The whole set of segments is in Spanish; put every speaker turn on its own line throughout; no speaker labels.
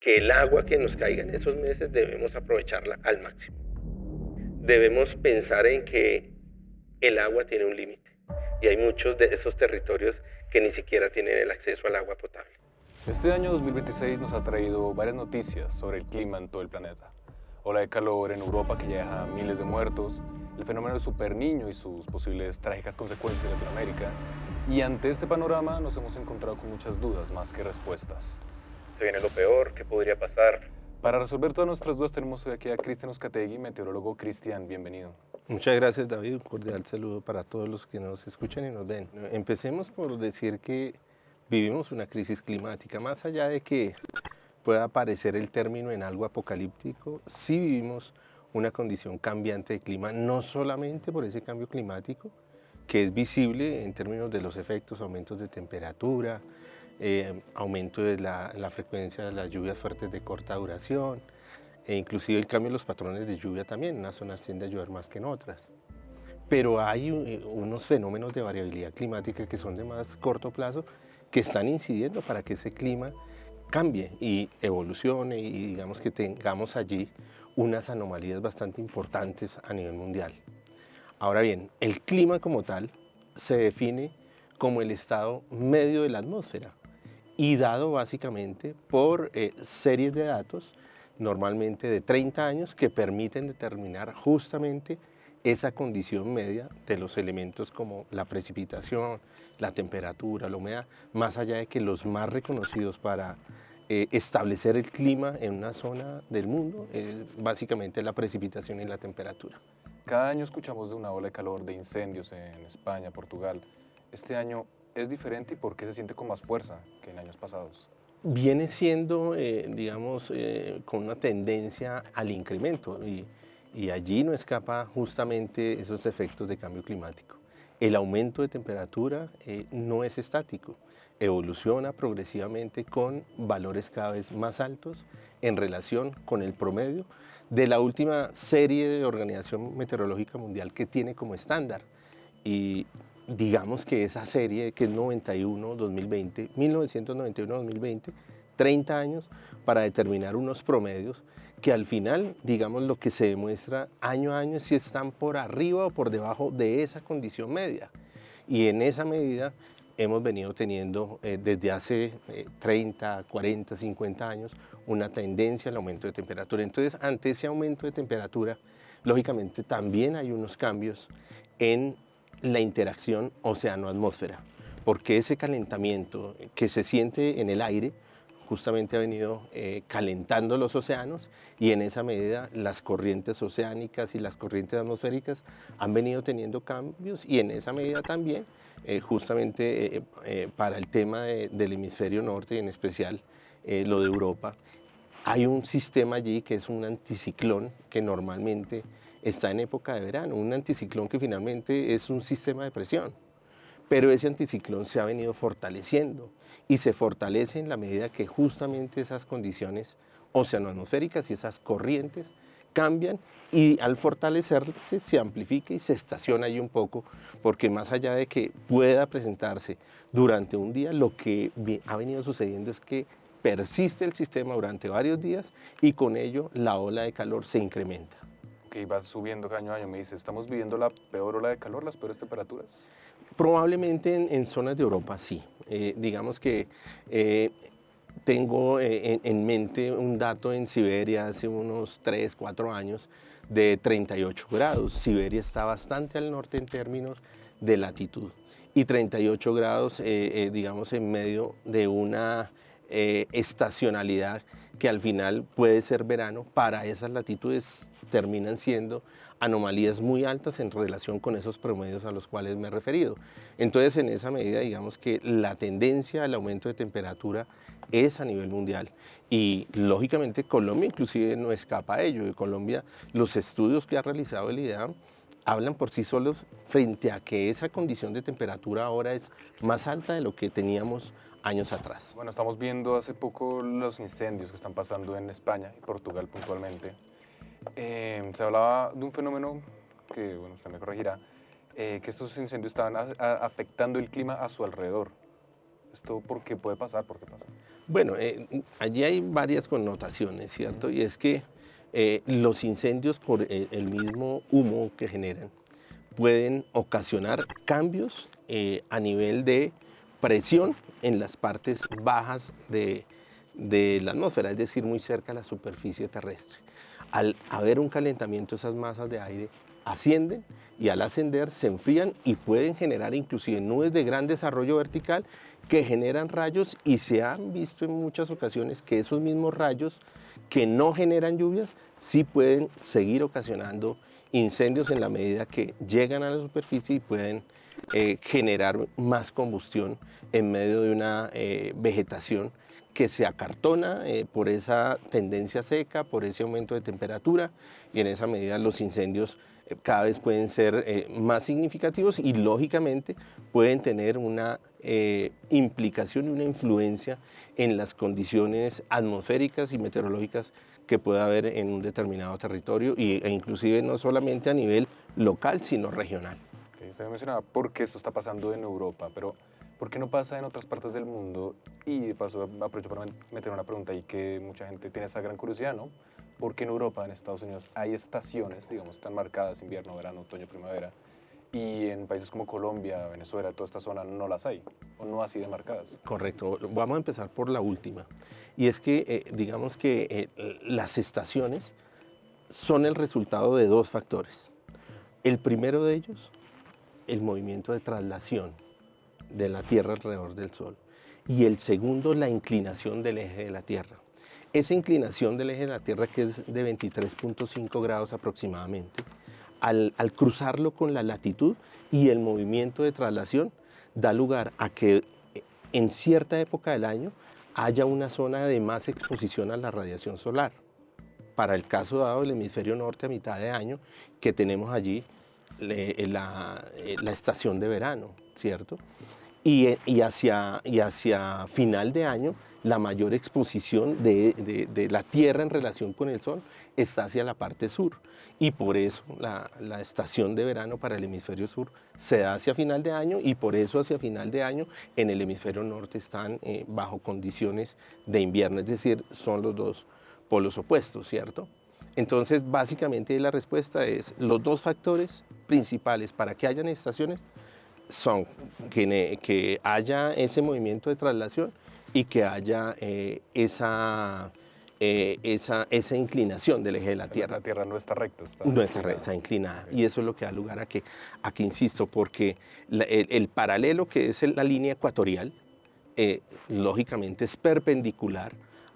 que el agua que nos caiga en esos meses debemos aprovecharla al máximo. Debemos pensar en que el agua tiene un límite y hay muchos de esos territorios que ni siquiera tienen el acceso al agua potable.
Este año 2026 nos ha traído varias noticias sobre el clima en todo el planeta. Ola de calor en Europa que ya deja miles de muertos, el fenómeno del superniño y sus posibles trágicas consecuencias en Latinoamérica. Y ante este panorama nos hemos encontrado con muchas dudas más que respuestas.
Se viene lo peor, ¿qué podría pasar?
Para resolver todas nuestras dudas tenemos hoy aquí a Cristian Uzcategui, meteorólogo. Cristian, bienvenido.
Muchas gracias, David. Un cordial saludo para todos los que nos escuchan y nos ven. Empecemos por decir que vivimos una crisis climática. Más allá de que pueda aparecer el término en algo apocalíptico, sí vivimos una condición cambiante de clima, no solamente por ese cambio climático, que es visible en términos de los efectos, aumentos de temperatura, aumento de la frecuencia de las lluvias fuertes de corta duración, e inclusive el cambio en los patrones de lluvia también. En unas zonas tiende a llover más que en otras. Pero hay unos fenómenos de variabilidad climática que son de más corto plazo que están incidiendo para que ese clima cambie y evolucione y digamos que tengamos allí unas anomalías bastante importantes a nivel mundial. Ahora bien, el clima como tal se define como el estado medio de la atmósfera y dado básicamente por series de datos, normalmente de 30 años, que permiten determinar justamente esa condición media de los elementos como la precipitación, la temperatura, la humedad, más allá de que los más reconocidos para establecer el clima en una zona del mundo es básicamente la precipitación y la temperatura.
Cada año escuchamos de una ola de calor, de incendios en España, Portugal. Este año es diferente y ¿por qué se siente con más fuerza que en años pasados?
Viene siendo, digamos, con una tendencia al incremento y allí no escapa justamente esos efectos de cambio climático. El aumento de temperatura no es estático, evoluciona progresivamente con valores cada vez más altos en relación con el promedio de la última serie de Organización Meteorológica Mundial que tiene como estándar. Y digamos que esa serie, que es 91-2020, 1991-2020, 30 años para determinar unos promedios que al final, digamos, lo que se demuestra año a año es si están por arriba o por debajo de esa condición media. Y en esa medida hemos venido teniendo desde hace 30, 40, 50 años una tendencia al aumento de temperatura. Entonces, ante ese aumento de temperatura, lógicamente también hay unos cambios en la interacción océano-atmósfera, porque ese calentamiento que se siente en el aire justamente ha venido calentando los océanos y en esa medida las corrientes oceánicas y las corrientes atmosféricas han venido teniendo cambios y en esa medida también justamente para el tema del hemisferio norte y en especial lo de Europa, hay un sistema allí que es un anticiclón que normalmente está en época de verano, un anticiclón que finalmente es un sistema de presión, pero ese anticiclón se ha venido fortaleciendo y se fortalece en la medida que justamente esas condiciones oceanoatmosféricas y esas corrientes cambian y al fortalecerse se amplifica y se estaciona allí un poco, porque más allá de que pueda presentarse durante un día, lo que ha venido sucediendo es que persiste el sistema durante varios días y con ello la ola de calor se incrementa.
Que va subiendo año a año. Me dice, ¿estamos viviendo la peor ola de calor, las peores temperaturas?
Probablemente en zonas de Europa sí. Digamos que tengo en mente un dato en Siberia hace unos 3, 4 años de 38 grados. Siberia está bastante al norte en términos de latitud y 38 grados, digamos, en medio de una estacionalidad que al final puede ser verano, para esas latitudes terminan siendo anomalías muy altas en relación con esos promedios a los cuales me he referido. Entonces, en esa medida, digamos que la tendencia al aumento de temperatura es a nivel mundial y lógicamente Colombia inclusive no escapa a ello. En Colombia, los estudios que ha realizado el IDEAM hablan por sí solos frente a que esa condición de temperatura ahora es más alta de lo que teníamos años atrás.
Bueno, estamos viendo hace poco los incendios que están pasando en España y Portugal puntualmente. Se hablaba de un fenómeno que, bueno, usted me corregirá, que estos incendios estaban afectando el clima a su alrededor. ¿Esto por qué puede pasar? ¿Por qué pasa?
Bueno, allí hay varias connotaciones, ¿cierto? Y es que los incendios por el mismo humo que generan pueden ocasionar cambios a nivel de presión en las partes bajas de la atmósfera, es decir, muy cerca a la superficie terrestre. Al haber un calentamiento, esas masas de aire ascienden y al ascender se enfrían y pueden generar inclusive nubes de gran desarrollo vertical que generan rayos, y se han visto en muchas ocasiones que esos mismos rayos que no generan lluvias sí pueden seguir ocasionando incendios en la medida que llegan a la superficie y pueden generar más combustión en medio de una vegetación que se acartona por esa tendencia seca, por ese aumento de temperatura, y en esa medida los incendios cada vez pueden ser más significativos y lógicamente pueden tener una implicación y una influencia en las condiciones atmosféricas y meteorológicas que pueda haber en un determinado territorio e inclusive no solamente a nivel local, sino regional.
Okay, usted mencionaba por qué esto está pasando en Europa, pero ¿por qué no pasa en otras partes del mundo? Y de paso aprovecho para meter una pregunta ahí que mucha gente tiene esa gran curiosidad, ¿no? ¿Por qué en Europa, en Estados Unidos, hay estaciones, digamos, tan marcadas, invierno, verano, otoño, primavera, y en países como Colombia, Venezuela, toda esta zona no las hay, o no así de marcadas?
Correcto. Vamos a empezar por la última. Y es que, digamos que las estaciones son el resultado de dos factores. El primero de ellos, el movimiento de traslación de la Tierra alrededor del Sol. Y el segundo, la inclinación del eje de la Tierra. Esa inclinación del eje de la Tierra, que es de 23.5 grados aproximadamente, al cruzarlo con la latitud y el movimiento de traslación, da lugar a que en cierta época del año haya una zona de más exposición a la radiación solar. Para el caso dado del hemisferio norte a mitad de año, que tenemos allí la estación de verano, ¿cierto? Y hacia final de año, la mayor exposición de la Tierra en relación con el Sol está hacia la parte sur. Y por eso la estación de verano para el hemisferio sur se da hacia final de año, y por eso hacia final de año en el hemisferio norte están bajo condiciones de invierno, es decir, son los dos polos opuestos, ¿cierto? Entonces, básicamente la respuesta es, los dos factores principales para que hayan estaciones son que haya ese movimiento de traslación y que haya esa inclinación del eje de la Tierra.
La Tierra no está recta,
está inclinada. Y eso es lo que da lugar a que insisto, porque el paralelo, que es la línea ecuatorial, lógicamente es perpendicular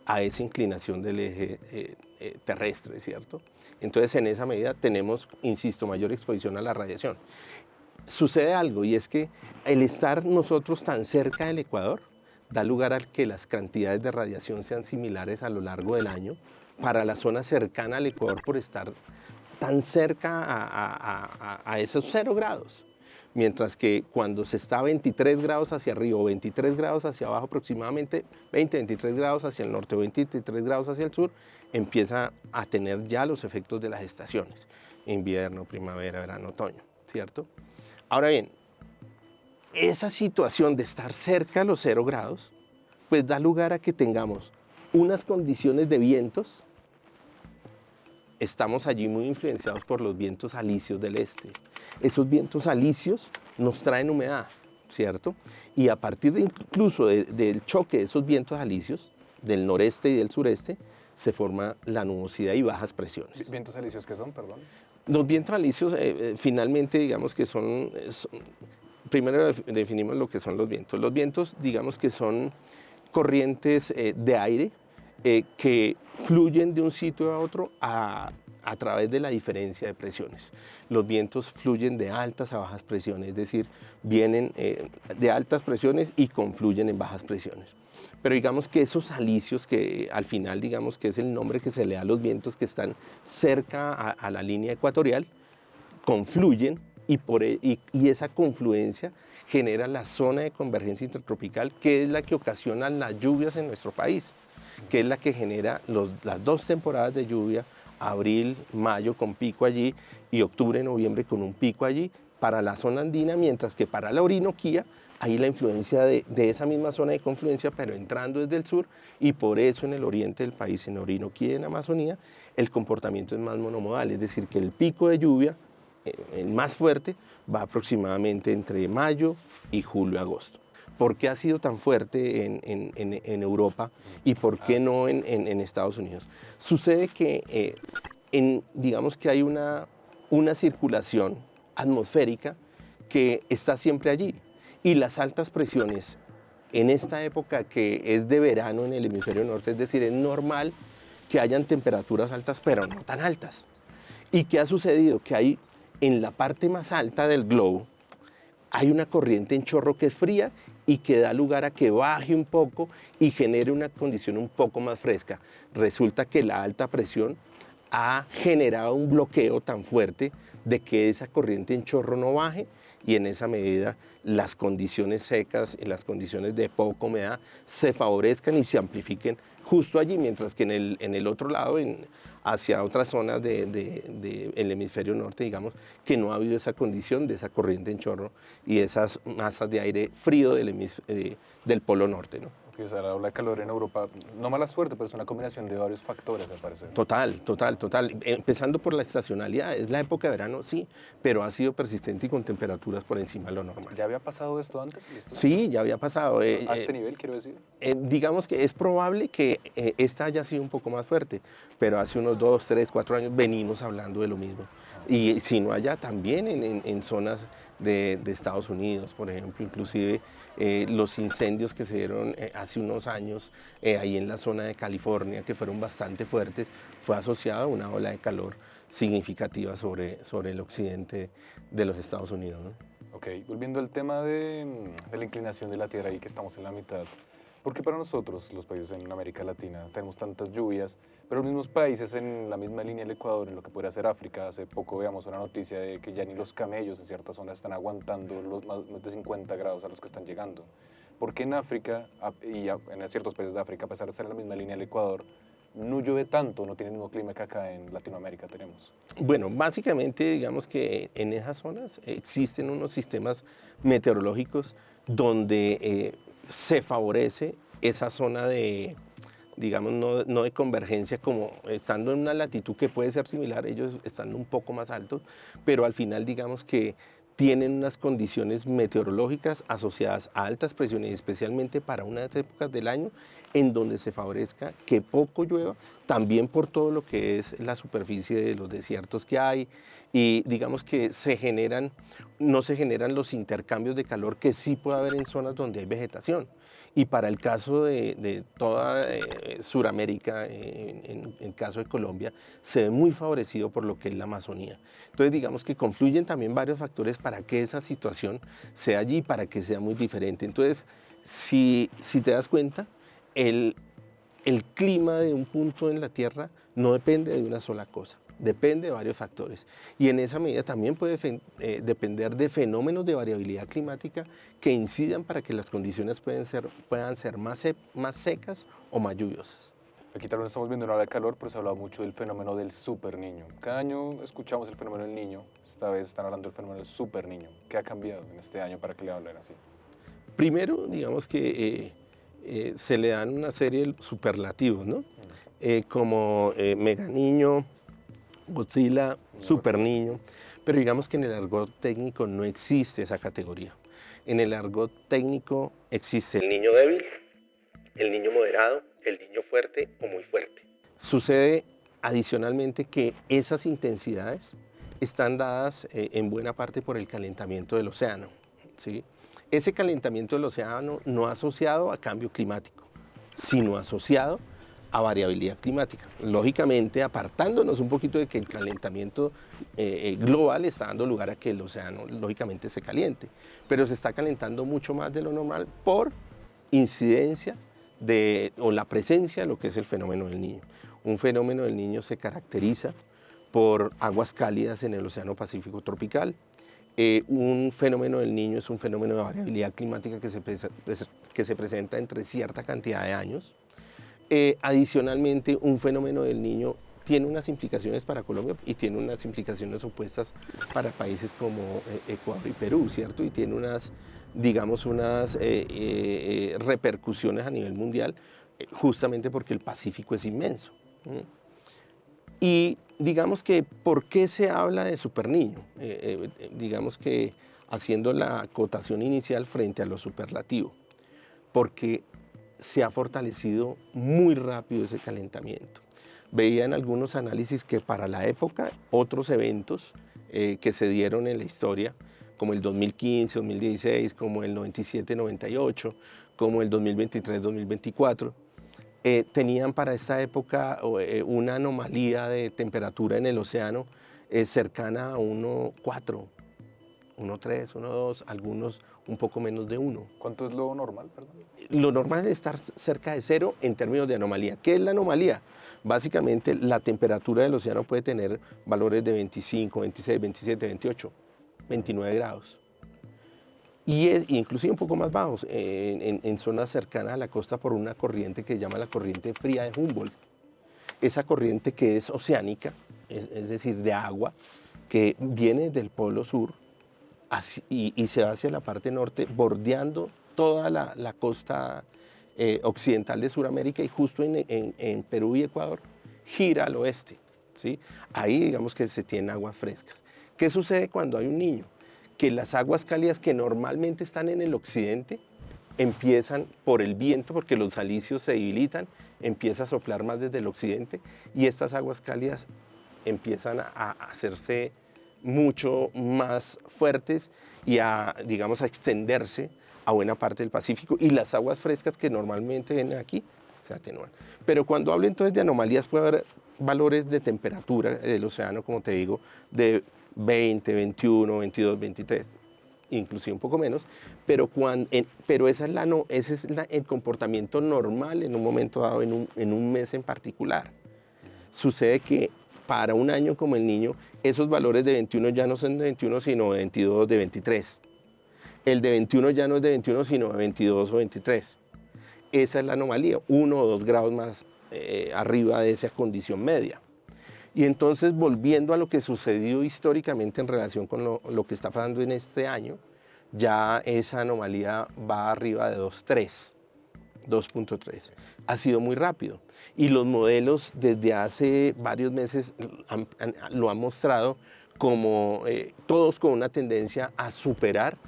a esa inclinación del eje terrestre, ¿cierto? Entonces, en esa medida tenemos, insisto, mayor exposición a la radiación. Sucede algo, y es que el estar nosotros tan cerca del Ecuador da lugar a que las cantidades de radiación sean similares a lo largo del año para la zona cercana al Ecuador, por estar tan cerca a esos 0 grados. Mientras que cuando se está a 23 grados hacia arriba o 23 grados hacia abajo, aproximadamente 23 grados hacia el norte o 23 grados hacia el sur, empieza a tener ya los efectos de las estaciones: invierno, primavera, verano, otoño, ¿cierto? Ahora bien, esa situación de estar cerca a los 0 grados, pues da lugar a que tengamos unas condiciones de vientos. Estamos allí muy influenciados por los vientos alisios del este. Esos vientos alisios nos traen humedad, ¿cierto? Y a partir incluso del choque de esos vientos alisios, del noreste y del sureste, se forma la nubosidad y bajas presiones.
¿Vientos alisios qué son, perdón?
Los vientos alisios, finalmente, digamos que son primero definimos lo que son los vientos. Los vientos, digamos que son corrientes de aire que fluyen de un sitio a otro a través de la diferencia de presiones. Los vientos fluyen de altas a bajas presiones, es decir, vienen de altas presiones y confluyen en bajas presiones. Pero digamos que esos alisios, que al final digamos que es el nombre que se le da a los vientos que están cerca a la línea ecuatorial, confluyen, y esa confluencia genera la zona de convergencia intertropical, que es la que ocasiona las lluvias en nuestro país, que es la que genera las 2 temporadas de lluvia, abril, mayo con pico allí y octubre, noviembre con un pico allí para la zona andina, mientras que para la Orinoquía hay la influencia de esa misma zona de confluencia, pero entrando desde el sur, y por eso en el oriente del país, en Orinoquía y en Amazonía, el comportamiento es más monomodal, es decir, que el pico de lluvia, el más fuerte, va aproximadamente entre mayo y julio-agosto. ¿Por qué ha sido tan fuerte en Europa y por qué no en Estados Unidos? Sucede que digamos que hay una circulación atmosférica que está siempre allí, y las altas presiones en esta época que es de verano en el hemisferio norte, es decir, es normal que hayan temperaturas altas, pero no tan altas. ¿Y qué ha sucedido? Que hay en la parte más alta del globo hay una corriente en chorro que es fría y que da lugar a que baje un poco y genere una condición un poco más fresca. Resulta que la alta presión ha generado un bloqueo tan fuerte de que esa corriente en chorro no baje, y en esa medida las condiciones secas y las condiciones de poca humedad se favorezcan y se amplifiquen justo allí, mientras que en el otro lado, hacia otras zonas del hemisferio norte, digamos, que no ha habido esa condición de esa corriente en chorro y esas masas de aire frío del polo norte, ¿no?
O sea, la ola de calor en Europa, no mala suerte, pero es una combinación de varios factores, me parece.
Total. Empezando por la estacionalidad, es la época de verano, sí, pero ha sido persistente y con temperaturas por encima de lo normal.
¿Ya había pasado esto antes?
Sí, ya había pasado.
¿A este nivel, quiero decir?
Digamos que es probable que esta haya sido un poco más fuerte, pero hace unos 2, 3, 4 años venimos hablando de lo mismo. Y si no allá, también en zonas de Estados Unidos, por ejemplo, inclusive los incendios que se dieron hace unos años ahí en la zona de California, que fueron bastante fuertes, fue asociado a una ola de calor significativa sobre el occidente de los Estados Unidos, ¿no?
Ok, volviendo al tema de la inclinación de la Tierra, y que estamos en la mitad, ¿por qué para nosotros, los países en América Latina, tenemos tantas lluvias, pero los mismos países en la misma línea del Ecuador, en lo que podría ser África? Hace poco veamos una noticia de que ya ni los camellos en ciertas zonas están aguantando los más de 50 grados a los que están llegando. ¿Por qué en África y en ciertos países de África, a pesar de estar en la misma línea del Ecuador, no llueve tanto, no tiene el mismo clima que acá en Latinoamérica tenemos?
Bueno, básicamente digamos que en esas zonas existen unos sistemas meteorológicos donde se favorece esa zona de, digamos, no de convergencia, como estando en una latitud que puede ser similar, ellos estando un poco más altos, pero al final digamos que tienen unas condiciones meteorológicas asociadas a altas presiones, especialmente para unas épocas del año en donde se favorezca que poco llueva, también por todo lo que es la superficie de los desiertos que hay, y digamos que no se generan los intercambios de calor que sí puede haber en zonas donde hay vegetación. Y para el caso de toda Sudamérica, en el caso de Colombia, se ve muy favorecido por lo que es la Amazonía. Entonces digamos que confluyen también varios factores para que esa situación sea allí, para que sea muy diferente. Entonces, si te das cuenta, el clima de un punto en la Tierra no depende de una sola cosa, depende de varios factores. Y en esa medida también puede depender de fenómenos de variabilidad climática que incidan para que las condiciones puedan ser más secas o más lluviosas.
Aquí tal vez estamos viendo una ola de calor, pero se ha hablado mucho del fenómeno del superniño. Cada año escuchamos el fenómeno del niño, esta vez están hablando del fenómeno del superniño. ¿Qué ha cambiado en este año para que le hablen así?
Primero, digamos que se le dan una serie de superlativos, ¿no? Como meganiño, Godzilla, superniño, pero digamos que en el argot técnico no existe esa categoría. En el argot técnico existe el niño débil, el niño moderado, el niño fuerte o muy fuerte. Sucede adicionalmente que esas intensidades están dadas en buena parte por el calentamiento del océano, ¿sí? Ese calentamiento del océano no asociado a cambio climático, sino asociado a variabilidad climática. Lógicamente, apartándonos un poquito de que el calentamiento global está dando lugar a que el océano, lógicamente, se caliente, pero se está calentando mucho más de lo normal por incidencia o la presencia de lo que es el fenómeno del Niño. Un fenómeno del Niño se caracteriza por aguas cálidas en el Océano Pacífico tropical. Un fenómeno del Niño es un fenómeno de variabilidad climática que se presenta entre cierta cantidad de años. Adicionalmente, un fenómeno del Niño tiene unas implicaciones para Colombia y tiene unas implicaciones opuestas para países como Ecuador y Perú, ¿cierto? Y tiene digamos, unas repercusiones a nivel mundial, justamente porque el Pacífico es inmenso. Y digamos que, ¿por qué se habla de superniño? Digamos que haciendo la acotación inicial frente a lo superlativo, porque se ha fortalecido muy rápido ese calentamiento. Veía en algunos análisis que para la época otros eventos que se dieron en la historia, como el 2015, 2016, como el 97, 98, como el 2023, 2024, tenían para esta época una anomalía de temperatura en el océano cercana a 1,4, 1,3, 1,2, algunos un poco menos de 1.
¿Cuánto es lo normal, perdón?
Lo normal es estar cerca de 0 en términos de anomalía. ¿Qué es la anomalía? Básicamente la temperatura del océano puede tener valores de 25, 26, 27, 28, 29 grados. Y es inclusive un poco más bajos, en zonas cercanas a la costa por una corriente que se llama la corriente fría de Humboldt. Esa corriente que es oceánica, es decir, de agua, que viene del polo sur y se va hacia la parte norte, bordeando toda la costa occidental de Sudamérica y justo en Perú y Ecuador, gira al oeste, ¿sí? Ahí digamos que se tienen aguas frescas. ¿Qué sucede cuando hay un niño? Que las aguas cálidas que normalmente están en el occidente empiezan por el viento, porque los alisios se debilitan, empieza a soplar más desde el occidente y estas aguas cálidas empiezan a hacerse mucho más fuertes y digamos, a extenderse a buena parte del Pacífico, y las aguas frescas que normalmente vienen aquí se atenúan. Pero cuando hablo entonces de anomalías puede haber valores de temperatura del océano, como te digo, de 20, 21, 22, 23, inclusive un poco menos, pero ese es el comportamiento normal en un momento dado, en un mes en particular. Sucede que para un año como el niño, esos valores de 21 ya no son de 21, sino de 22, de 23. El de 21 ya no es de 21, sino de 22 o 23. Esa es la anomalía, 1 o 2 grados más arriba de esa condición media. Y entonces, volviendo a lo que sucedió históricamente en relación con lo que está pasando en este año, ya esa anomalía va arriba de 2,3, 2,3. Ha sido muy rápido. Y los modelos desde hace varios meses lo han mostrado como todos con una tendencia a superar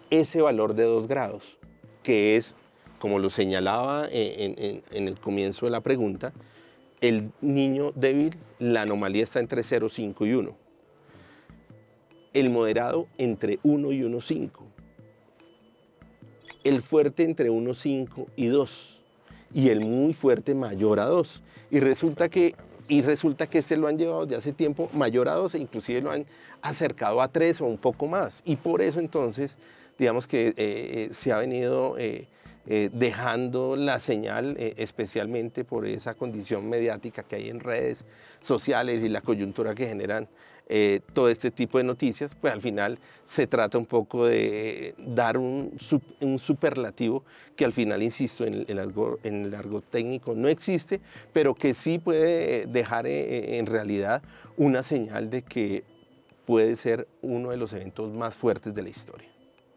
ese valor de 2 grados, que es, como lo señalaba en el comienzo de la pregunta, el niño débil, la anomalía está entre 0,5 y 1. El moderado entre 1 y 1,5. El fuerte entre 1,5 y 2. Y el muy fuerte mayor a 2. Y resulta que este lo han llevado de hace tiempo mayor a 2 e inclusive lo han acercado a 3 o un poco más. Y por eso entonces, digamos que se ha venido dejando la señal, especialmente por esa condición mediática que hay en redes sociales y la coyuntura que generan todo este tipo de noticias, pues al final se trata un poco de dar un superlativo que al final, insisto, en el argot técnico no existe, pero que sí puede dejar en realidad una señal de que puede ser uno de los eventos más fuertes de la historia.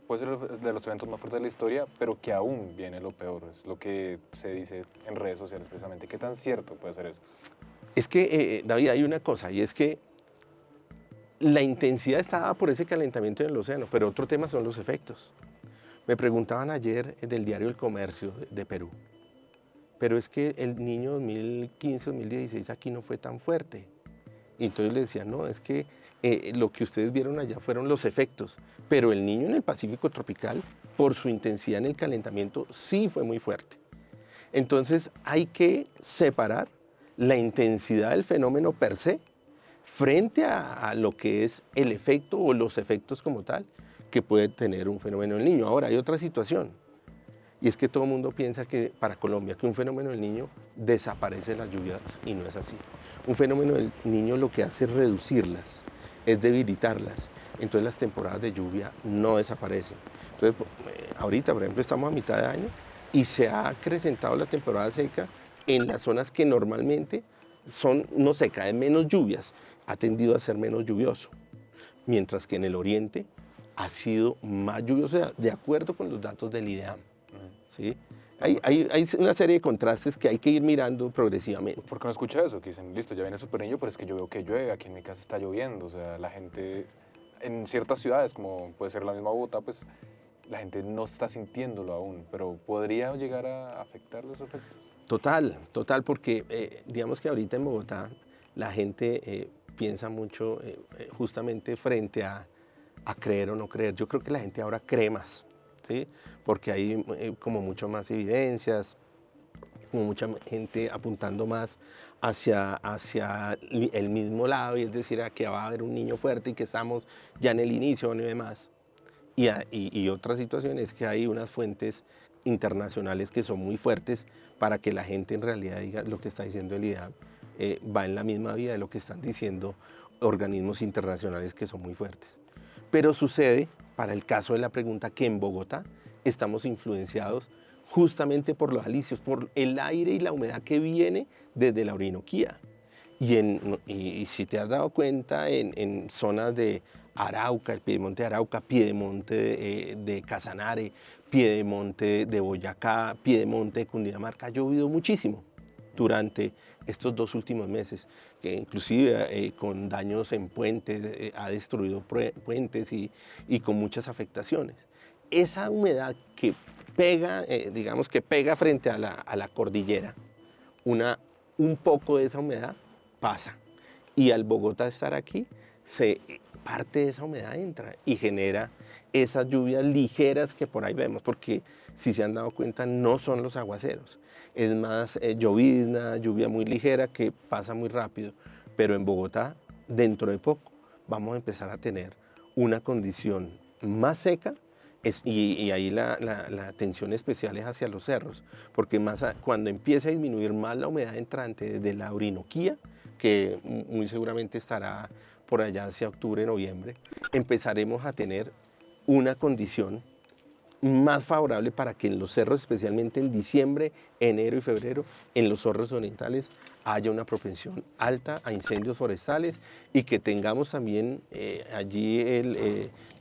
Puede ser de los eventos más fuertes de la historia, pero que aún viene lo peor. Es lo que se dice en redes sociales precisamente. ¿Qué tan cierto puede ser esto?
Es que, David, hay una cosa, y es que la intensidad está dada por ese calentamiento en el océano, pero otro tema son los efectos. Me preguntaban ayer del diario El Comercio de Perú, pero es que el niño 2015, 2016 aquí no fue tan fuerte. Y entonces le decía, no, es que lo que ustedes vieron allá fueron los efectos, pero el niño en el Pacífico tropical, por su intensidad en el calentamiento, sí fue muy fuerte. Entonces hay que separar la intensidad del fenómeno per se frente a lo que es el efecto o los efectos como tal que puede tener un fenómeno del niño. Ahora hay otra situación, y es que todo el mundo piensa que para Colombia que un fenómeno del niño desaparece las lluvias, y no es así. Un fenómeno del niño lo que hace es reducirlas, es debilitarlas. Entonces las temporadas de lluvia no desaparecen. Entonces ahorita, por ejemplo, estamos a mitad de año y se ha acrecentado la temporada seca en las zonas que normalmente no se caen menos lluvias, ha tendido a ser menos lluvioso, mientras que en el oriente ha sido más lluviosa, de acuerdo con los datos del IDEAM. ¿Sí? Hay una serie de contrastes que hay que ir mirando progresivamente.
¿Por qué no escucha eso? Que dicen, listo, ya viene el Super Niño, pero es que yo veo que llueve, aquí en mi casa está lloviendo. O sea, la gente en ciertas ciudades, como puede ser la misma Bogotá, pues la gente no está sintiéndolo aún, pero ¿podría llegar a afectar los efectos?
Total, porque digamos que ahorita en Bogotá la gente piensa mucho justamente frente a creer o no creer. Yo creo que la gente ahora cree más, ¿sí? Porque hay como mucho más evidencias, como mucha gente apuntando más hacia el mismo lado, y es decir, a que va a haber un niño fuerte y que estamos ya en el inicio y demás. Y otra situación es que hay unas fuentes internacionales que son muy fuertes para que la gente en realidad diga lo que está diciendo el IDEAM va en la misma vía de lo que están diciendo organismos internacionales que son muy fuertes. Pero sucede, para el caso de la pregunta, que en Bogotá estamos influenciados justamente por los alisios, por el aire y la humedad que viene desde la Orinoquía. Y si te has dado cuenta, en zonas de Arauca, el piedemonte de Arauca, piedemonte de Casanare, piedemonte de Boyacá, piedemonte de Cundinamarca, ha llovido muchísimo durante estos 2 últimos meses, que inclusive con daños en puentes, ha destruido puentes y con muchas afectaciones. Esa humedad que pega, digamos que pega frente a la cordillera, un poco de esa humedad pasa, y al Bogotá estar aquí, parte de esa humedad entra y genera esas lluvias ligeras que por ahí vemos, porque si se han dado cuenta no son los aguaceros, es más llovizna, lluvia muy ligera que pasa muy rápido, pero en Bogotá dentro de poco vamos a empezar a tener una condición más seca, y ahí la atención especial es hacia los cerros, porque cuando empiece a disminuir más la humedad entrante desde la Orinoquía, que muy seguramente estará por allá hacia octubre, noviembre, empezaremos a tener una condición más favorable para que en los cerros, especialmente en diciembre, enero y febrero, en los cerros orientales, haya una propensión alta a incendios forestales y que tengamos también allí,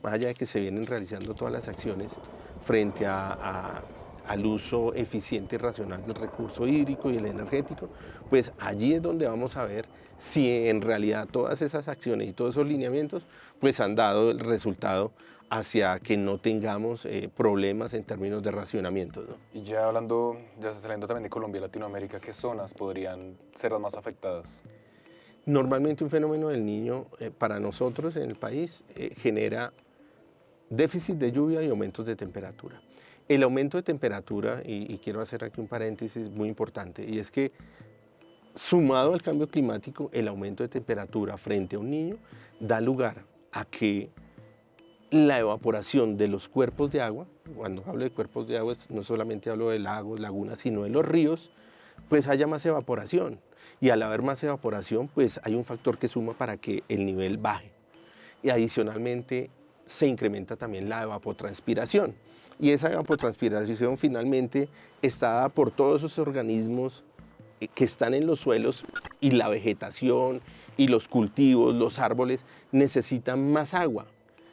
más allá de que se vienen realizando todas las acciones frente al uso eficiente y racional del recurso hídrico y el energético, pues allí es donde vamos a ver si en realidad todas esas acciones y todos esos lineamientos pues han dado el resultado hacia que no tengamos problemas en términos de racionamiento, ¿no?
Y ya saliendo también de Colombia y Latinoamérica, ¿qué zonas podrían ser las más afectadas?
Normalmente un fenómeno del Niño para nosotros en el país genera déficit de lluvia y aumentos de temperatura. El aumento de temperatura, y quiero hacer aquí un paréntesis muy importante, y es que sumado al cambio climático, el aumento de temperatura frente a un niño da lugar a que la evaporación de los cuerpos de agua, cuando hablo de cuerpos de agua no solamente hablo de lagos, lagunas, sino de los ríos, pues haya más evaporación. Y al haber más evaporación, pues hay un factor que suma para que el nivel baje. Y adicionalmente se incrementa también la evapotranspiración. Y esa evapotranspiración finalmente está dada por todos esos organismos que están en los suelos, y la vegetación y los cultivos, los árboles necesitan más agua.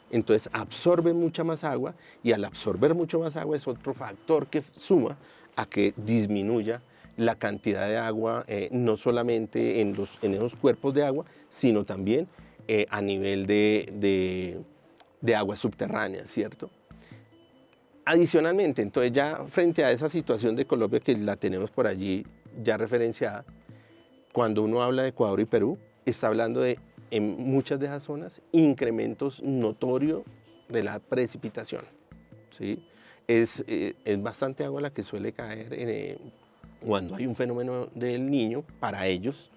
Entonces absorben mucha más agua, y al absorber mucho más agua es otro factor que suma a que disminuya la cantidad de agua, no solamente en esos cuerpos de agua, sino también a nivel de aguas subterráneas, ¿cierto? Adicionalmente, entonces ya frente a esa situación de Colombia que la tenemos por allí ya referenciada, cuando uno habla de Ecuador y Perú, está hablando de, en muchas de esas zonas, incrementos notorios de la precipitación, ¿sí? Es bastante agua la que suele caer cuando hay un fenómeno del Niño para ellos,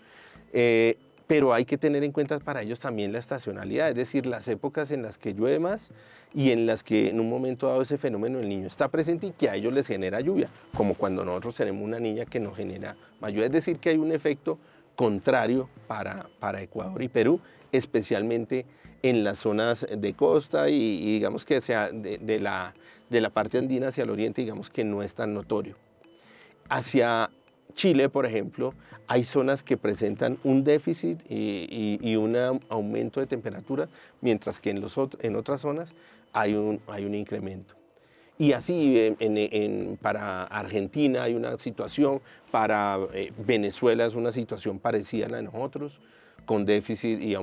pero hay que tener en cuenta para ellos también la estacionalidad, es decir, las épocas en las que llueve más y en las que en un momento dado ese fenómeno del Niño está presente y que a ellos les genera lluvia, como cuando nosotros tenemos una niña que nos genera más lluvia. Es decir, que hay un efecto contrario para Ecuador y Perú, especialmente en las zonas de costa y digamos que sea de la parte andina hacia el oriente, digamos que no es tan notorio. Hacia Chile, por ejemplo, hay zonas que presentan un déficit y un aumento de temperatura, mientras que en otras zonas hay un incremento. Y así para Argentina hay una situación, para Venezuela es una situación parecida a la de nosotros, con déficit y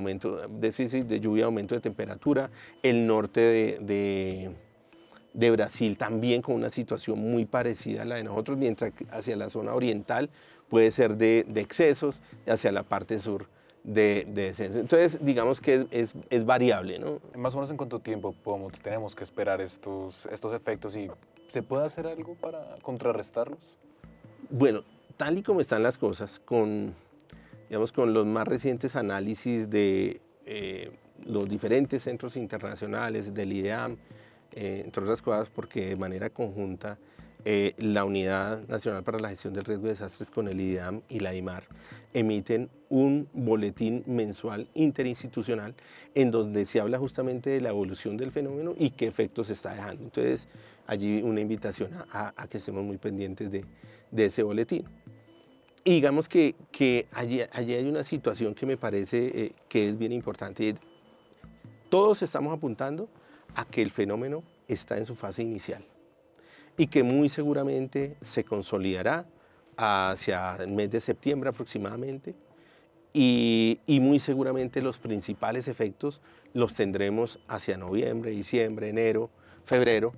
déficit de lluvia, aumento de temperatura. El norte de Brasil también con una situación muy parecida a la de nosotros, mientras que hacia la zona oriental puede ser de excesos, hacia la parte sur de descenso. Entonces, digamos que es variable, ¿no?
Más o menos, ¿en cuánto tiempo tenemos que esperar estos efectos y se puede hacer algo para contrarrestarlos?
Bueno, tal y como están las cosas, digamos, con los más recientes análisis de los diferentes centros internacionales, del IDEAM, entre otras cosas porque de manera conjunta la Unidad Nacional para la Gestión del Riesgo de Desastres con el IDEAM y la IMAR emiten un boletín mensual interinstitucional en donde se habla justamente de la evolución del fenómeno y qué efectos está dejando. Entonces, allí una invitación a que estemos muy pendientes de ese boletín. Y digamos que allí hay una situación que me parece que es bien importante. Todos estamos apuntando a que el fenómeno está en su fase inicial y que muy seguramente se consolidará hacia el mes de septiembre aproximadamente y muy seguramente los principales efectos los tendremos hacia noviembre, diciembre, enero, febrero,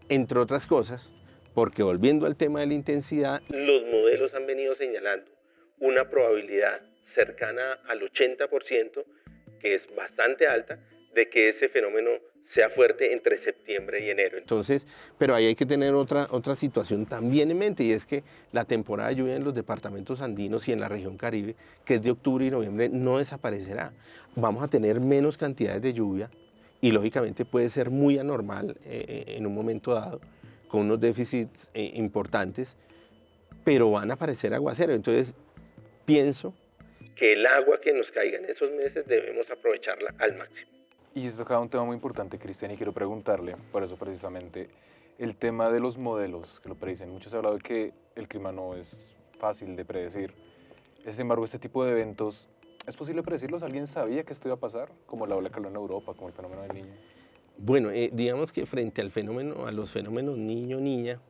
entre otras cosas, porque volviendo al tema de la intensidad, los modelos han venido señalando una probabilidad cercana al 80%, que es bastante alta, de que ese fenómeno sea fuerte entre septiembre y enero. Entonces, pero ahí hay que tener otra situación también en mente, y es que la temporada de lluvia en los departamentos andinos y en la región Caribe, que es de octubre y noviembre, no desaparecerá. Vamos a tener menos cantidades de lluvia y lógicamente puede ser muy anormal en un momento dado, con unos déficits importantes, pero van a aparecer aguaceros. Entonces, pienso que el agua que nos caiga en esos meses debemos aprovecharla al máximo.
Y esto acaba un tema muy importante, Cristian, y quiero preguntarle, por eso precisamente, el tema de los modelos que lo predicen. Muchos han hablado de que el clima no es fácil de predecir. Sin embargo, este tipo de eventos, ¿es posible predecirlos? ¿Alguien sabía que esto iba a pasar? Como la ola de calor en Europa, como el fenómeno del Niño.
Bueno, digamos que frente a los fenómenos niño-niña,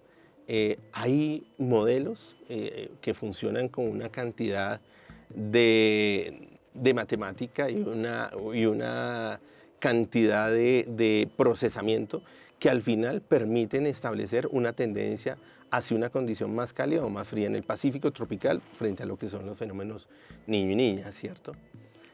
hay modelos que funcionan con una cantidad de matemática y una cantidad de procesamiento que al final permiten establecer una tendencia hacia una condición más cálida o más fría en el Pacífico tropical frente a lo que son los fenómenos niño y niña, ¿cierto?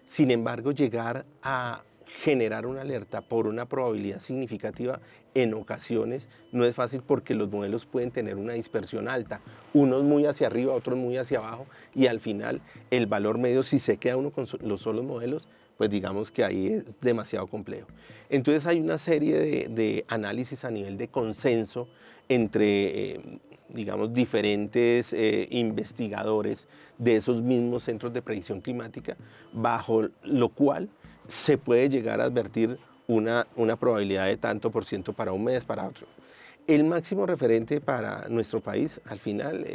Sin embargo, llegar a generar una alerta por una probabilidad significativa en ocasiones no es fácil porque los modelos pueden tener una dispersión alta, unos muy hacia arriba, otros muy hacia abajo, y al final el valor medio, si se queda uno con los solos modelos, pues digamos que ahí es demasiado complejo. Entonces hay una serie de análisis a nivel de consenso entre digamos, diferentes investigadores de esos mismos centros de predicción climática, bajo lo cual se puede llegar a advertir una probabilidad de tanto por ciento para un mes, para otro. El máximo referente para nuestro país, al final,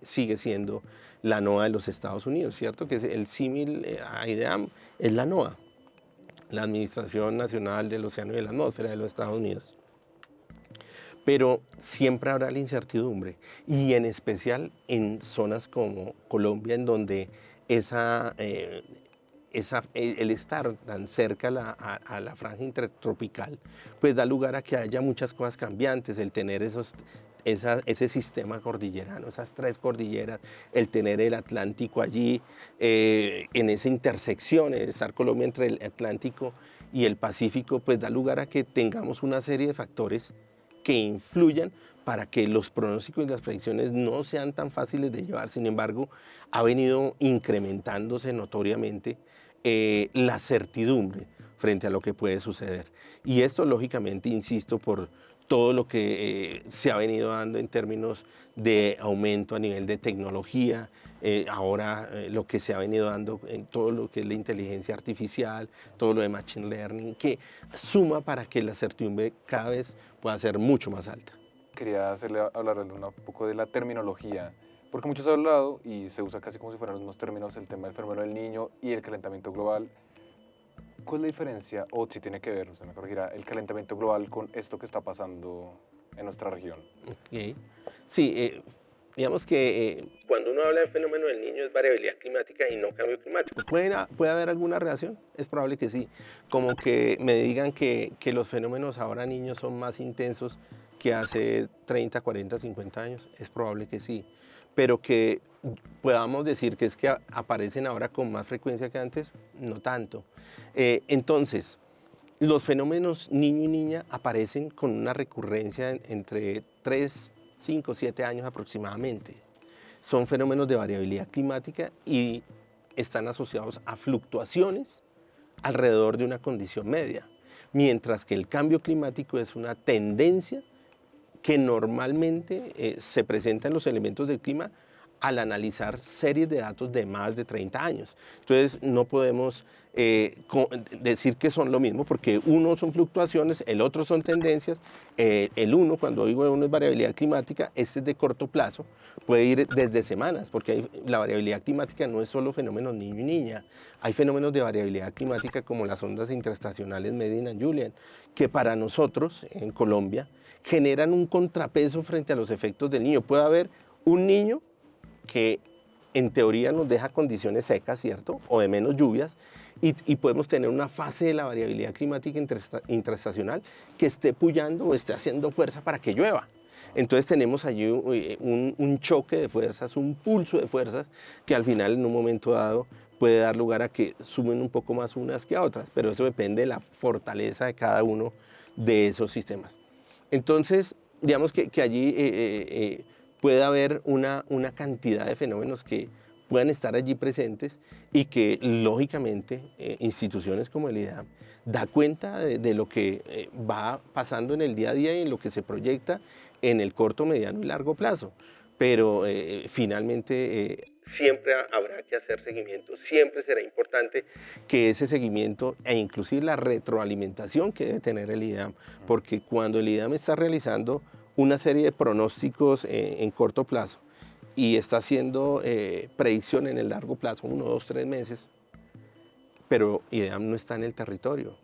sigue siendo la NOAA de los Estados Unidos, ¿cierto? Que es el símil a IDEAM, es la NOAA, la Administración Nacional del Océano y de la Atmósfera de los Estados Unidos. Pero siempre habrá la incertidumbre, y en especial en zonas como Colombia, en donde el estar tan cerca a la franja intertropical, pues da lugar a que haya muchas cosas cambiantes, el tener ese sistema cordillerano, esas tres cordilleras, el tener el Atlántico allí, en esa intersección, estar Colombia entre el Atlántico y el Pacífico, pues da lugar a que tengamos una serie de factores que influyan para que los pronósticos y las predicciones no sean tan fáciles de llevar. Sin embargo, ha venido incrementándose notoriamente la certidumbre frente a lo que puede suceder. Y esto, lógicamente, insisto, por todo lo que se ha venido dando en términos de aumento a nivel de tecnología, ahora lo que se ha venido dando en todo lo que es la inteligencia artificial, todo lo de machine learning, que suma para que la certidumbre cada vez pueda ser mucho más alta.
Quería hablarle un poco de la terminología Porque muchos han hablado, y se usa casi como si fueran los mismos términos, el tema del fenómeno del Niño y el calentamiento global. ¿Cuál es la diferencia, o si tiene que ver, usted me corregirá, el calentamiento global con esto que está pasando en nuestra región?
Ok. Sí, digamos que
Cuando uno habla del fenómeno del Niño es variabilidad climática y no cambio climático.
¿puede haber alguna relación? Es probable que sí. Como que me digan que los fenómenos ahora niños son más intensos que hace 30, 40, 50 años. Es probable que sí. Pero que podamos decir que es que aparecen ahora con más frecuencia que antes, no tanto. Entonces, los fenómenos niño y niña aparecen con una recurrencia entre 3, 5, 7 años aproximadamente. Son fenómenos de variabilidad climática y están asociados a fluctuaciones alrededor de una condición media, mientras que el cambio climático es una tendencia que normalmente se presenta en los elementos del clima al analizar series de datos de más de 30 años. Entonces no podemos decir que son lo mismo, porque uno son fluctuaciones, el otro son tendencias. El uno, cuando digo uno es variabilidad climática, este es de corto plazo, puede ir desde semanas, porque la variabilidad climática no es solo fenómenos niño y niña, hay fenómenos de variabilidad climática como las ondas interestacionales Medina y Julian, que para nosotros en Colombia generan un contrapeso frente a los efectos del niño. Puede haber un niño que en teoría nos deja condiciones secas, ¿cierto? O de menos lluvias, y podemos tener una fase de la variabilidad climática intraestacional que esté puyando o esté haciendo fuerza para que llueva. Entonces tenemos allí un choque de fuerzas, un pulso de fuerzas que al final en un momento dado puede dar lugar a que sumen un poco más unas que a otras, pero eso depende de la fortaleza de cada uno de esos sistemas. Entonces, digamos que allí puede haber una cantidad de fenómenos que puedan estar allí presentes y que lógicamente instituciones como el IDEAM da cuenta de lo que va pasando en el día a día y en lo que se proyecta en el corto, mediano y largo plazo. Pero finalmente
Siempre habrá que hacer seguimiento, siempre será importante.
que ese seguimiento e inclusive la retroalimentación que debe tener el IDEAM, porque cuando el IDEAM está realizando una serie de pronósticos en corto plazo y está haciendo predicción en el largo plazo, 1, 2, 3 meses, pero IDEAM no está en el territorio.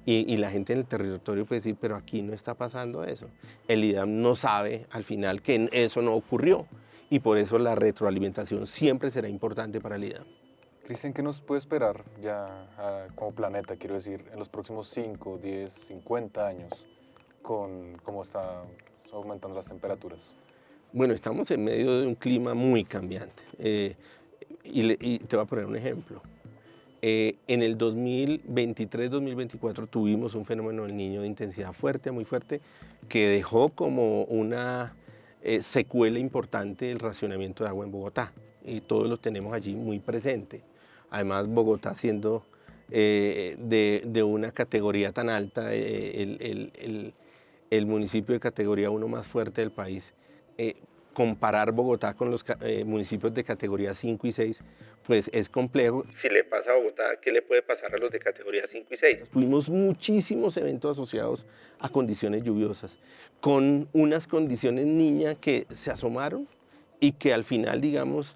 Y la gente en el territorio puede decir, pero aquí no está pasando eso. El IDEAM no sabe al final que eso no ocurrió y por eso la retroalimentación siempre será importante para el IDEAM.
Cristian, ¿qué nos puede esperar ya como planeta, quiero decir, en los próximos 5, 10, 50 años con cómo están aumentando las temperaturas?
Bueno, estamos en medio de un clima muy cambiante. Y te voy a poner un ejemplo. En el 2023-2024 tuvimos un fenómeno del Niño de intensidad fuerte, muy fuerte, que dejó como una secuela importante el racionamiento de agua en Bogotá. Y todos lo tenemos allí muy presente. Además, Bogotá siendo de una categoría tan alta, el municipio de categoría 1 más fuerte del país, comparar Bogotá con los municipios de categoría 5 y 6, pues es complejo.
Si le pasa a Bogotá, ¿qué le puede pasar a los de categoría 5 y 6?
Tuvimos muchísimos eventos asociados a condiciones lluviosas, con unas condiciones niña que se asomaron y que al final, digamos,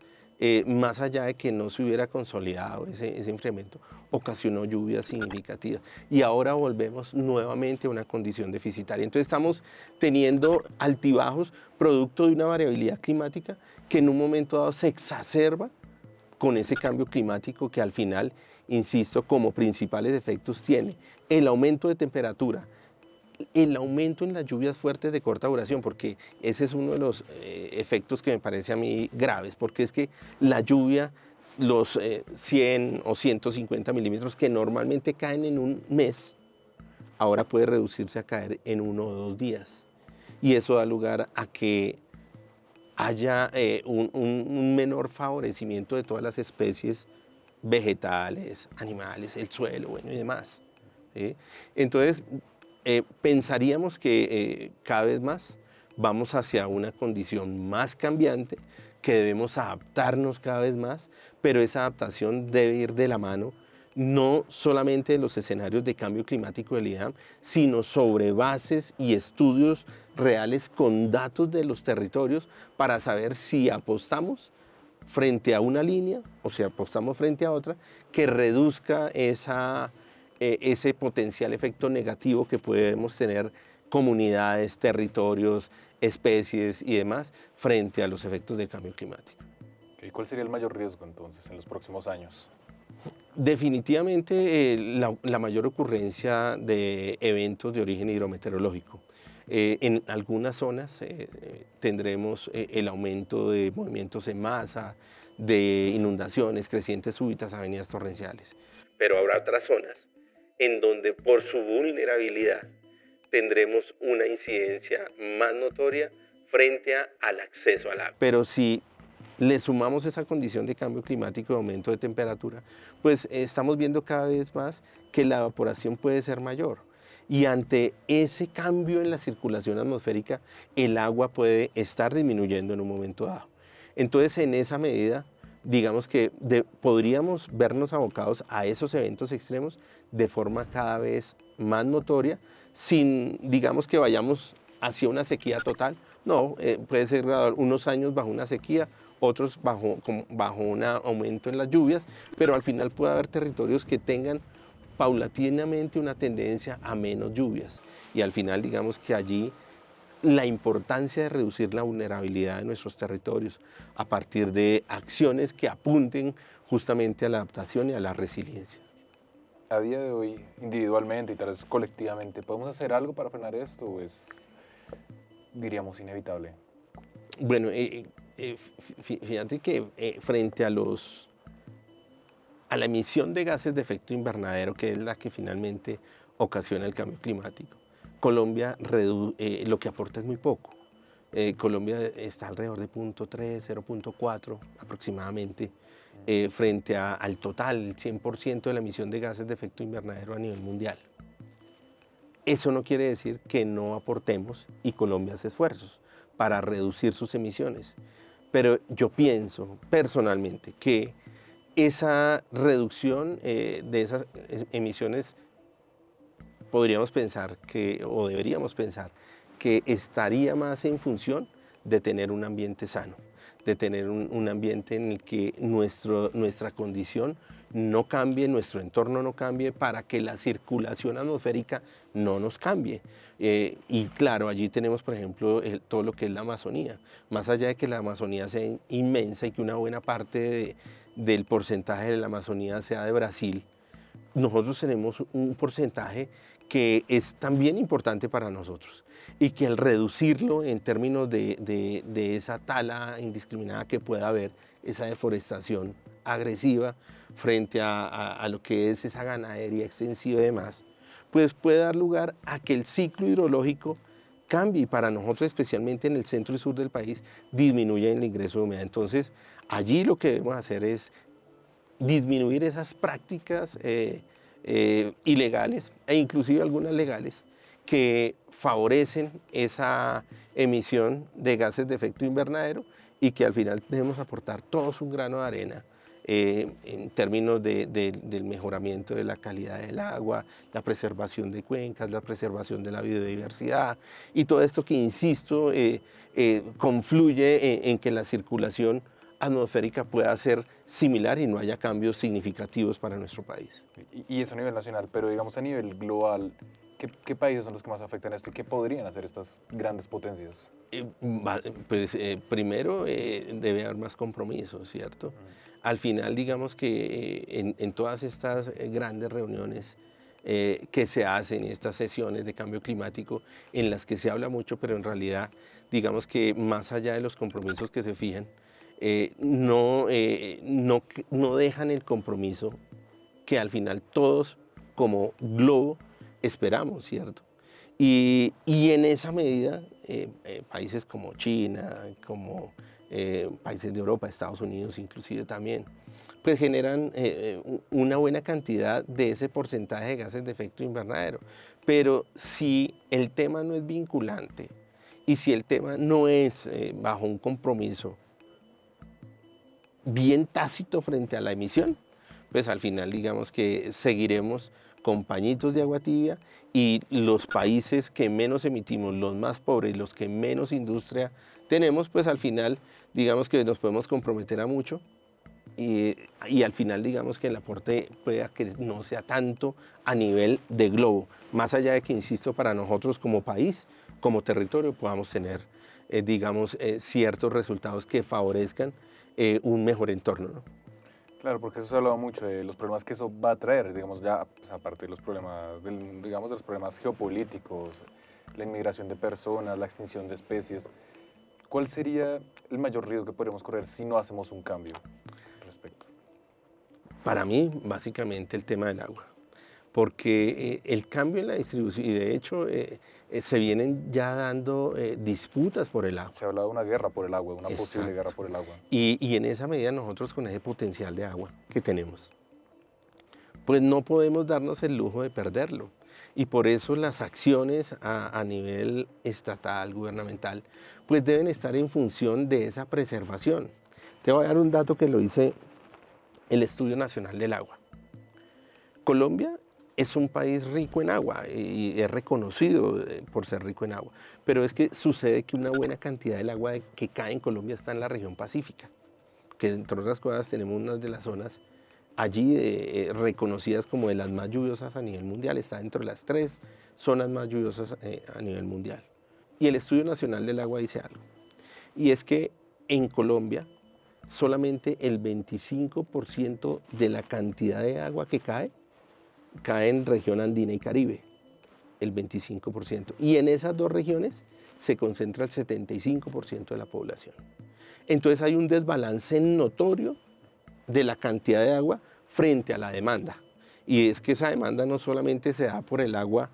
más allá de que no se hubiera consolidado ese incremento, ocasionó lluvias significativas. Y ahora volvemos nuevamente a una condición deficitaria. Entonces estamos teniendo altibajos producto de una variabilidad climática que en un momento dado se exacerba con ese cambio climático que al final, insisto, como principales efectos tiene el aumento de temperatura, el aumento en las lluvias fuertes de corta duración, porque ese es uno de los efectos que me parece a mí graves, porque es que la lluvia, los 100 o 150 milímetros que normalmente caen en un mes, ahora puede reducirse a caer en 1 o 2 días. Y eso da lugar a que haya un menor favorecimiento de todas las especies vegetales, animales, el suelo, bueno, y demás. ¿Sí? Entonces, pensaríamos que cada vez más vamos hacia una condición más cambiante, que debemos adaptarnos cada vez más, pero esa adaptación debe ir de la mano no solamente de los escenarios de cambio climático del IDAM, sino sobre bases y estudios reales con datos de los territorios para saber si apostamos frente a una línea o si apostamos frente a otra que reduzca ese potencial efecto negativo que podemos tener comunidades, territorios, especies y demás frente a los efectos del cambio climático.
¿Y cuál sería el mayor riesgo entonces en los próximos años?
Definitivamente la mayor ocurrencia de eventos de origen hidrometeorológico. En algunas zonas tendremos el aumento de movimientos en masa, de inundaciones, crecientes súbitas, avenidas torrenciales.
Pero habrá otras zonas en donde por su vulnerabilidad tendremos una incidencia más notoria frente al acceso al agua.
Pero si le sumamos esa condición de cambio climático, de aumento de temperatura, pues estamos viendo cada vez más que la evaporación puede ser mayor. Y ante ese cambio en la circulación atmosférica, el agua puede estar disminuyendo en un momento dado. Entonces, en esa medida, digamos que podríamos vernos abocados a esos eventos extremos de forma cada vez más notoria, sin, digamos, que vayamos hacia una sequía total. No, puede ser unos años bajo una sequía, otros bajo un aumento en las lluvias, pero al final puede haber territorios que tengan paulatinamente una tendencia a menos lluvias. Y al final, digamos que allí la importancia de reducir la vulnerabilidad de nuestros territorios a partir de acciones que apunten justamente a la adaptación y a la resiliencia.
A día de hoy, individualmente y tal vez colectivamente, ¿podemos hacer algo para frenar esto o es, diríamos, inevitable?
Bueno, fíjate que frente a la emisión de gases de efecto invernadero, que es la que finalmente ocasiona el cambio climático, Colombia lo que aporta es muy poco. Colombia está alrededor de 0.3, 0.4 aproximadamente, frente al total, el 100% de la emisión de gases de efecto invernadero a nivel mundial. Eso no quiere decir que no aportemos, y Colombia hace esfuerzos para reducir sus emisiones. Pero yo pienso personalmente que esa reducción de esas emisiones podríamos pensar o deberíamos pensar que estaría más en función de tener un ambiente sano, de tener un ambiente en el que nuestra condición no cambie, nuestro entorno no cambie, para que la circulación atmosférica no nos cambie. Y claro, allí tenemos, por ejemplo, todo lo que es la Amazonía. Más allá de que la Amazonía sea inmensa y que una buena parte del porcentaje de la Amazonía sea de Brasil, nosotros tenemos un porcentaje que es también importante para nosotros y que al reducirlo en términos de esa tala indiscriminada que pueda haber, esa deforestación agresiva frente a lo que es esa ganadería extensiva y demás, pues puede dar lugar a que el ciclo hidrológico cambie y para nosotros, especialmente en el centro y sur del país, disminuya el ingreso de humedad. Entonces, allí lo que debemos hacer es disminuir esas prácticas ilegales e inclusive algunas legales que favorecen esa emisión de gases de efecto invernadero y que al final debemos aportar todos un grano de arena en términos del mejoramiento de la calidad del agua, la preservación de cuencas, la preservación de la biodiversidad y todo esto que, insisto, confluye en que la circulación atmosférica pueda ser similar y no haya cambios significativos para nuestro país.
Y eso a nivel nacional, pero digamos a nivel global, ¿qué países son los que más afectan esto y qué podrían hacer estas grandes potencias?
Primero debe haber más compromiso, ¿cierto? Al final, digamos que en todas estas grandes reuniones que se hacen, estas sesiones de cambio climático, en las que se habla mucho, pero en realidad, digamos que más allá de los compromisos que se fijan, no dejan el compromiso que al final todos como globo esperamos, ¿cierto? Y en esa medida, países como China, como países de Europa, Estados Unidos inclusive también, pues generan una buena cantidad de ese porcentaje de gases de efecto invernadero. Pero si el tema no es vinculante y si el tema no es bajo un compromiso bien tácito frente a la emisión, pues al final digamos que seguiremos con pañitos de agua tibia y los países que menos emitimos, los más pobres, los que menos industria tenemos, pues al final digamos que nos podemos comprometer a mucho y al final digamos que el aporte pueda que no sea tanto a nivel de globo, más allá de que, insisto, para nosotros como país, como territorio, podamos tener, digamos, ciertos resultados que favorezcan un mejor entorno, ¿no?
Claro, porque eso se ha hablado mucho de los problemas que eso va a traer, digamos, ya pues, aparte de los problemas, digamos, de los problemas geopolíticos, la inmigración de personas, la extinción de especies. ¿Cuál sería el mayor riesgo que podríamos correr si no hacemos un cambio al respecto?
Para mí, básicamente el tema del agua, porque el cambio en la distribución, y de hecho se vienen ya dando disputas por el agua.
Se ha hablado de una guerra por el agua, una posible
Exacto.
guerra por el agua.
Y en esa medida nosotros con ese potencial de agua que tenemos, pues no podemos darnos el lujo de perderlo. Y por eso las acciones a nivel estatal, gubernamental, pues deben estar en función de esa preservación. Te voy a dar un dato que lo dice el Estudio Nacional del Agua. Colombia es un país rico en agua y es reconocido por ser rico en agua, pero es que sucede que una buena cantidad del agua que cae en Colombia está en la región pacífica, que entre otras cosas tenemos una de las zonas allí reconocidas como de las más lluviosas a nivel mundial, está dentro de las 3 zonas más lluviosas a nivel mundial. Y el Estudio Nacional del Agua dice algo, y es que en Colombia solamente el 25% de la cantidad de agua que cae en región andina y Caribe, el 25%. Y en esas dos regiones se concentra el 75% de la población. Entonces hay un desbalance notorio de la cantidad de agua frente a la demanda. Y es que esa demanda no solamente se da por el agua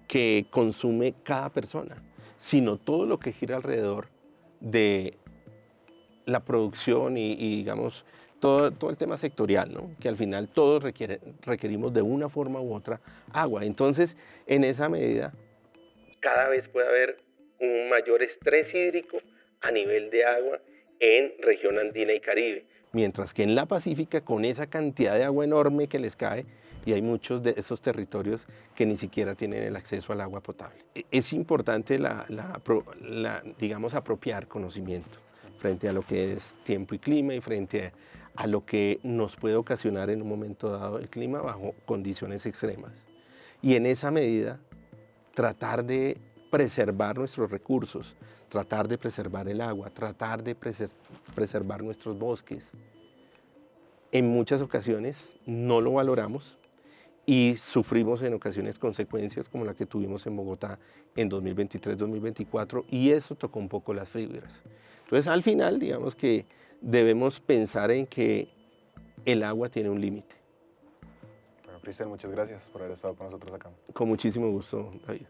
que consume cada persona, sino todo lo que gira alrededor de la producción y digamos, todo el tema sectorial, ¿no? Que al final todos requerimos de una forma u otra agua. Entonces, en esa medida,
Cada vez puede haber un mayor estrés hídrico a nivel de agua en región andina y Caribe.
mientras que en la Pacífica, con esa cantidad de agua enorme que les cae, y hay muchos de esos territorios que ni siquiera tienen el acceso al agua potable. Es importante digamos, apropiar conocimiento frente a lo que es tiempo y clima y frente a lo que nos puede ocasionar en un momento dado el clima bajo condiciones extremas. Y en esa medida, tratar de preservar nuestros recursos, tratar de preservar el agua, tratar de preservar nuestros bosques. En muchas ocasiones no lo valoramos y sufrimos en ocasiones consecuencias como la que tuvimos en Bogotá en 2023-2024 y eso tocó un poco las fibras. Entonces al final digamos que debemos pensar en que el agua tiene un límite.
Bueno, Cristian, muchas gracias por haber estado con nosotros acá.
Con muchísimo gusto, David.